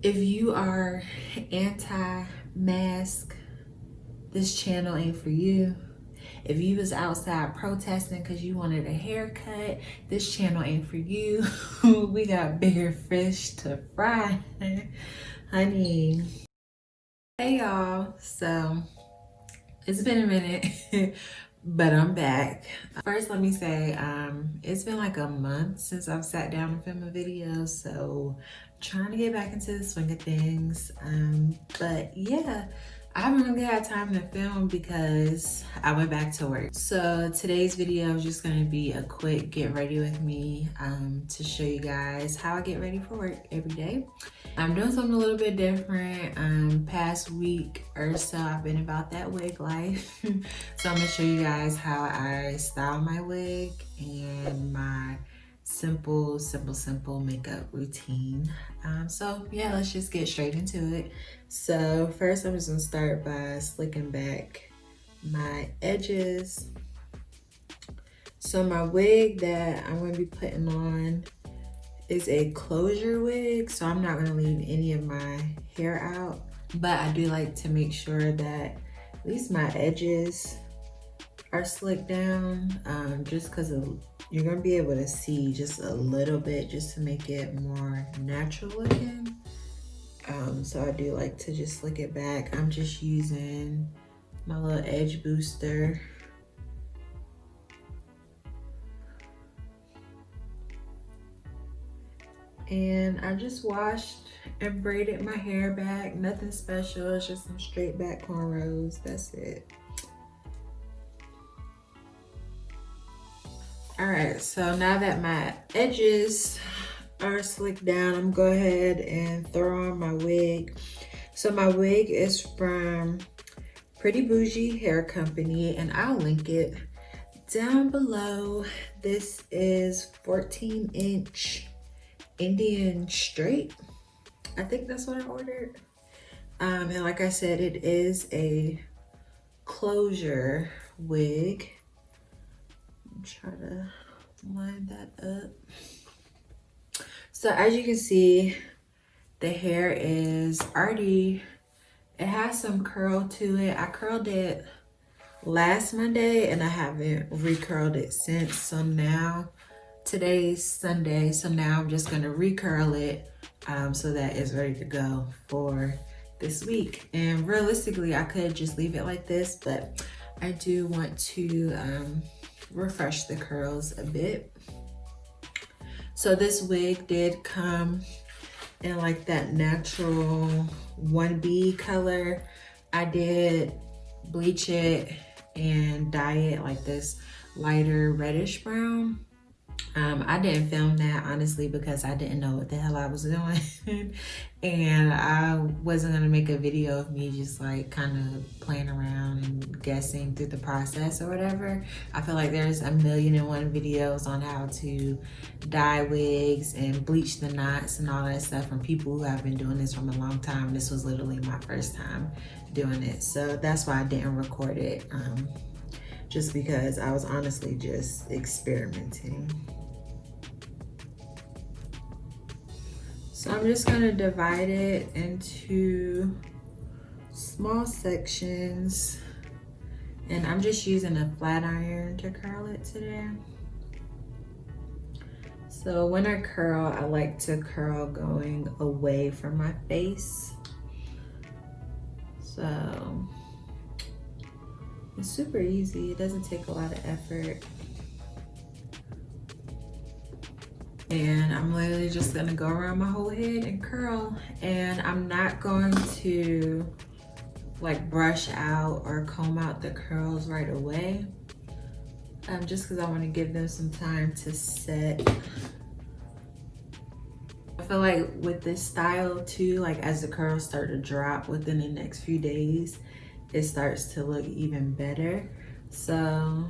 If you are anti-mask, this channel ain't for you. If you was outside protesting because you wanted a haircut, this channel ain't for you. We got bigger fish to fry, honey. Hey y'all, so it's been a minute, but I'm back. First, let me say, it's been like a month since I've sat down and filmed a video, so trying to get back into the swing of things. But yeah, I haven't really had time to film because I went back to work. So today's video is just gonna be a quick get ready with me to show you guys how I get ready for work every day. I'm doing something a little bit different. Past week or so, I've been about that wig life. So I'm gonna show you guys how I style my wig and my simple makeup routine. So yeah, let's just get straight into it. So first I'm just gonna start by slicking back my edges. So my wig that I'm gonna be putting on is a closure wig, so I'm not gonna leave any of my hair out, but I do like to make sure that at least my edges are slicked down, just because you're gonna be able to see just a little bit just to make it more natural looking. So I do like to just slick it back. I'm just using my little edge booster. And I just washed and braided my hair back. Nothing special, it's just some straight back cornrows, that's it. All right, so now that my edges are slicked down, I'm gonna go ahead and throw on my wig. So my wig is from Pretty Bougie Hair Company, and I'll link it down below. This is 14-inch Indian straight. I think that's what I ordered. And like I said, it is a closure wig. Try to line that up. So as you can see, the hair is already, it has some curl to it. I curled it last Monday and I haven't recurled it since. So now, today's Sunday, so now I'm just gonna recurl it so that it's ready to go for this week. And realistically, I could just leave it like this, but I do want to refresh the curls a bit. So this wig did come in like that natural 1B color. I did bleach it and dye it like this lighter reddish brown. I didn't film that honestly because I didn't know what the hell I was doing. And I wasn't gonna make a video of me just like kind of playing around and guessing through the process or whatever. I feel like there's 1,000,001 videos on how to dye wigs and bleach the knots and all that stuff from people who have been doing this from a long time. This was literally my first time doing it. So that's why I didn't record it. Just because I was honestly just experimenting. So I'm just gonna divide it into small sections, and I'm just using a flat iron to curl it today. So when I curl, I like to curl going away from my face. So it's super easy, it doesn't take a lot of effort. And I'm literally just gonna go around my whole head and curl. And I'm not going to like brush out or comb out the curls right away. Just because I want to give them some time to set. I feel like with this style too, like as the curls start to drop within the next few days, it starts to look even better. So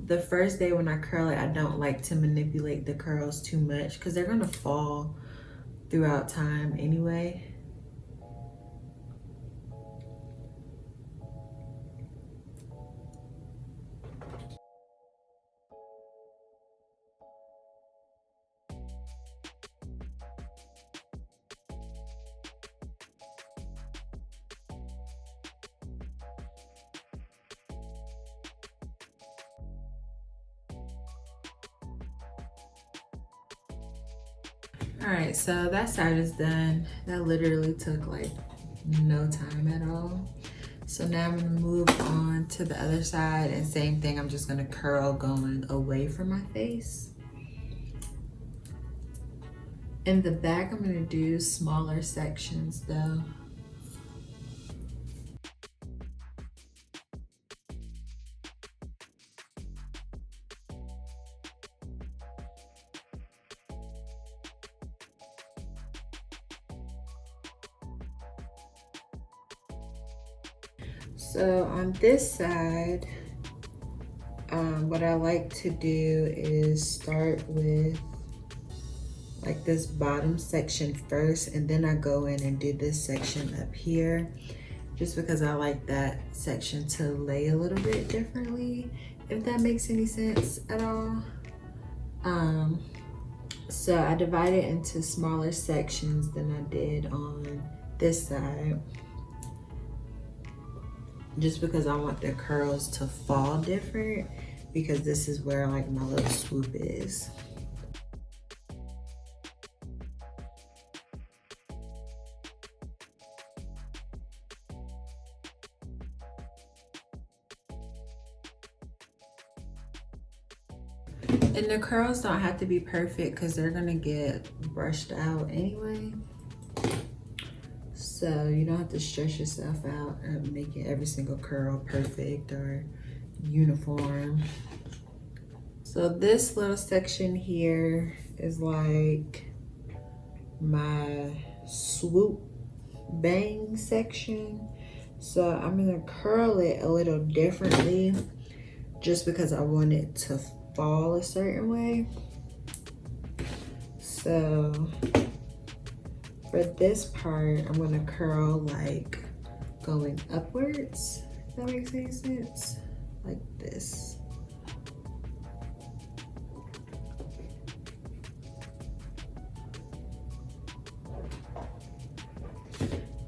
the first day when I curl it, I don't like to manipulate the curls too much because they're gonna fall throughout time anyway. All right, so that side is done. That literally took like no time at all. So now I'm gonna move on to the other side, and same thing, I'm just gonna curl going away from my face. In the back, I'm gonna do smaller sections though. So on this side, what I like to do is start with like this bottom section first, and then I go in and do this section up here, just because I like that section to lay a little bit differently, if that makes any sense at all. So I divide it into smaller sections than I did on this side, just because I want the curls to fall different, because this is where like my little swoop is. And the curls don't have to be perfect because they're gonna get brushed out anyway. So you don't have to stress yourself out and making every single curl perfect or uniform. So this little section here is like my swoop bang section. So I'm gonna curl it a little differently just because I want it to fall a certain way. So for this part, I'm gonna curl like going upwards, if that makes any sense, like this.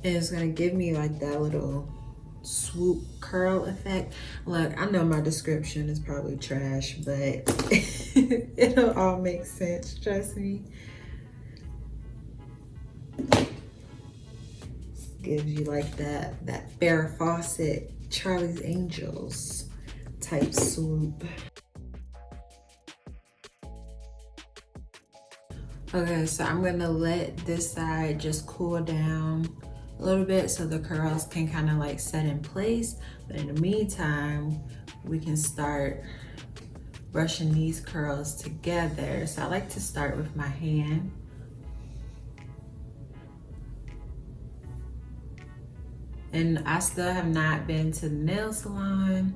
And it's gonna give me like that little swoop curl effect. Look, I know my description is probably trash, but it'll all make sense, trust me. Gives you like that Farrah Fawcett, Charlie's Angels type swoop. Okay, so I'm gonna let this side just cool down a little bit so the curls can kind of like set in place. But in the meantime, we can start brushing these curls together. So I like to start with my hand. And I still have not been to the nail salon.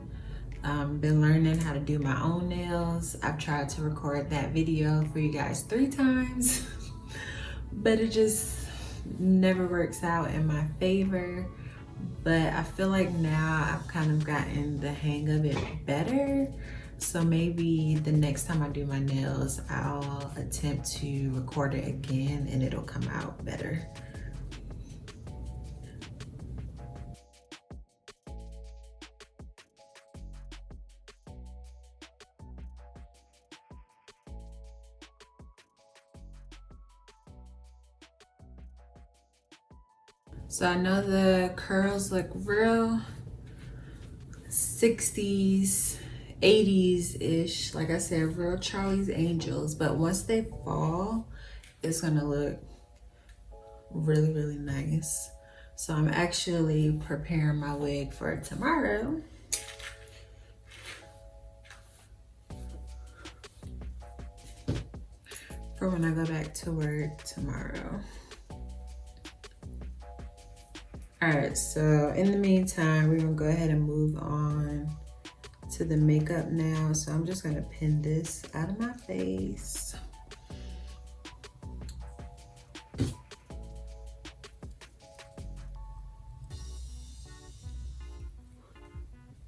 Been learning how to do my own nails. I've tried to record that video for you guys 3 times, but it just never works out in my favor. But I feel like now I've kind of gotten the hang of it better. So maybe the next time I do my nails, I'll attempt to record it again and it'll come out better. So I know the curls look real 60s, 80s-ish, like I said, real Charlie's Angels, but once they fall, it's gonna look really, really nice. So I'm actually preparing my wig for tomorrow. For when I go back to work tomorrow. All right, so in the meantime, we're gonna go ahead and move on to the makeup now. So I'm just gonna pin this out of my face.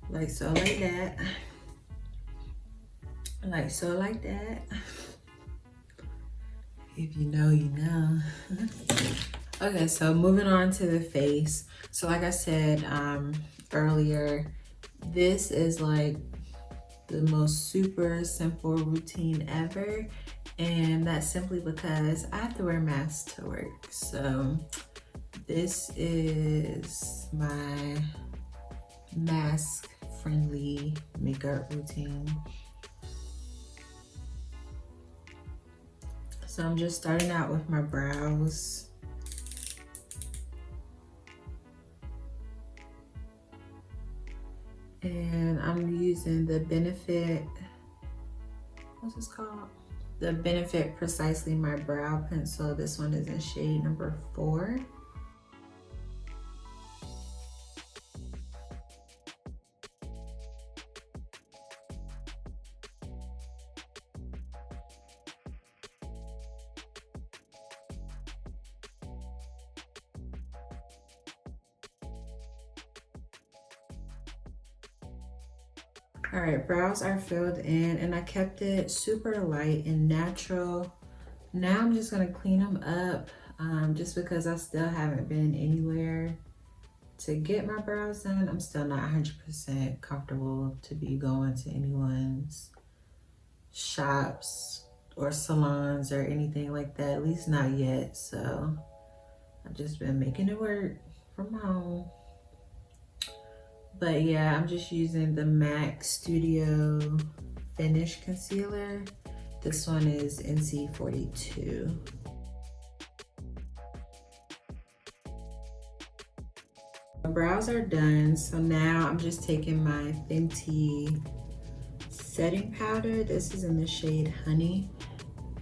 Like so, like that. Like so, like that. If you know, you know. Okay, so moving on to the face. So like I said earlier, this is like the most super simple routine ever. And that's simply because I have to wear masks to work. So this is my mask friendly makeup routine. So I'm just starting out with my brows. And I'm using the Benefit, what's this called? The Benefit Precisely My Brow Pencil. This one is in shade number 4. All right, brows are filled in and I kept it super light and natural. Now I'm just gonna clean them up just because I still haven't been anywhere to get my brows done. I'm still not 100% comfortable to be going to anyone's shops or salons or anything like that, at least not yet. So I've just been making it work from home. But yeah, I'm just using the MAC Studio Finish Concealer. This one is NC42. My brows are done, so now I'm just taking my Fenty setting powder. This is in the shade Honey.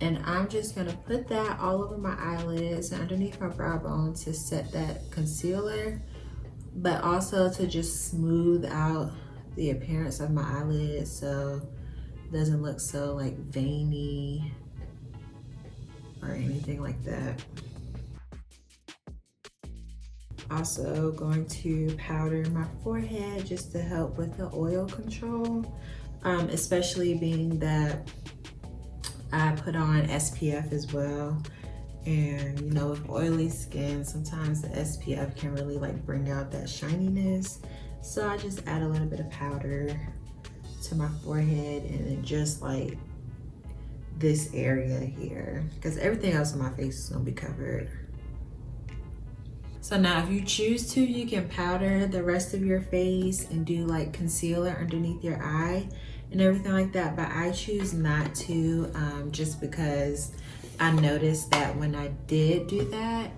And I'm just gonna put that all over my eyelids and underneath my brow bone to set that concealer, but also to just smooth out the appearance of my eyelids so it doesn't look so like veiny or anything like that. Also going to powder my forehead just to help with the oil control, especially being that I put on SPF as well. And you know, with oily skin, sometimes the SPF can really like bring out that shininess. So I just add a little bit of powder to my forehead and then just like this area here, because everything else on my face is gonna be covered. So now if you choose to, you can powder the rest of your face and do like concealer underneath your eye and everything like that, but I choose not to, just because I noticed that when I did do that,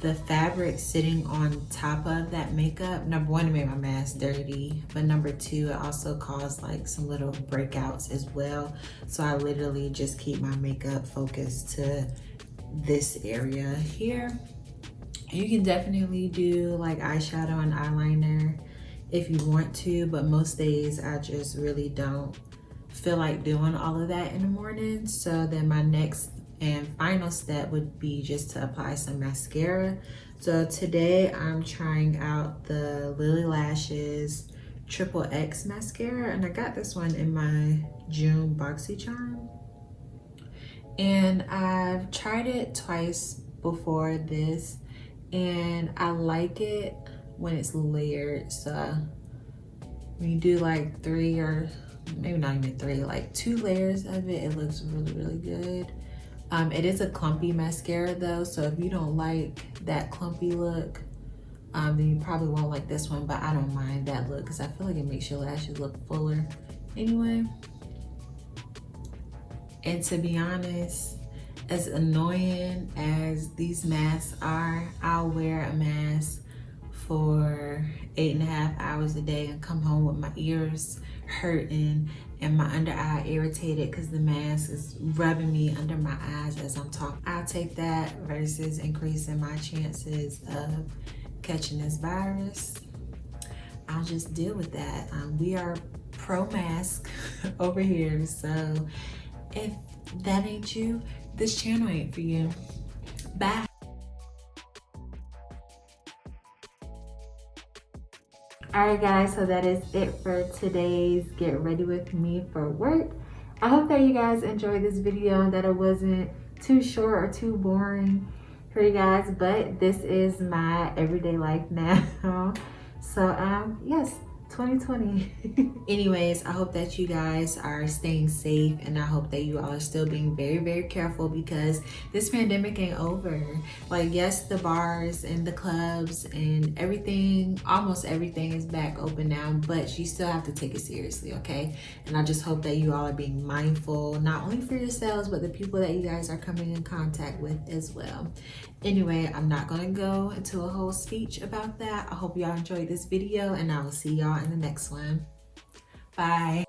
the fabric sitting on top of that makeup, number one, it made my mask dirty, but number two, it also caused like some little breakouts as well. So I literally just keep my makeup focused to this area here. You can definitely do like eyeshadow and eyeliner if you want to, but most days I just really don't feel like doing all of that in the morning. So then my next and final step would be just to apply some mascara. So today I'm trying out the Lily Lashes Triple X mascara, and I got this one in my June BoxyCharm. And I've tried it twice before this, and I like it when it's layered. So when you do like 3 or maybe not even 3, like 2 layers of it, it looks really, really good. It is a clumpy mascara though, so if you don't like that clumpy look, then you probably won't like this one, but I don't mind that look because I feel like it makes your lashes look fuller anyway. And to be honest, as annoying as these masks are, I'll wear a mask for 8.5 hours a day and come home with my ears hurting and my under eye irritated because the mask is rubbing me under my eyes as I'm talking. I'll take that versus increasing my chances of catching this virus. I'll just deal with that. We are pro mask over here, so if that ain't you, this channel ain't for you. Bye. Alright guys, so that is it for today's Get Ready With Me for Work. I hope that you guys enjoyed this video and that it wasn't too short or too boring for you guys, but this is my everyday life now. So yes, 2020. Anyways, I hope that you guys are staying safe, and I hope that you all are still being very, very careful, because this pandemic ain't over. Like, yes, the bars and the clubs and everything, almost everything is back open now, but you still have to take it seriously, okay? And I just hope that you all are being mindful, not only for yourselves, but the people that you guys are coming in contact with as well. Anyway, I'm not gonna go into a whole speech about that. I hope y'all enjoyed this video, and I will see y'all in the next one. Bye.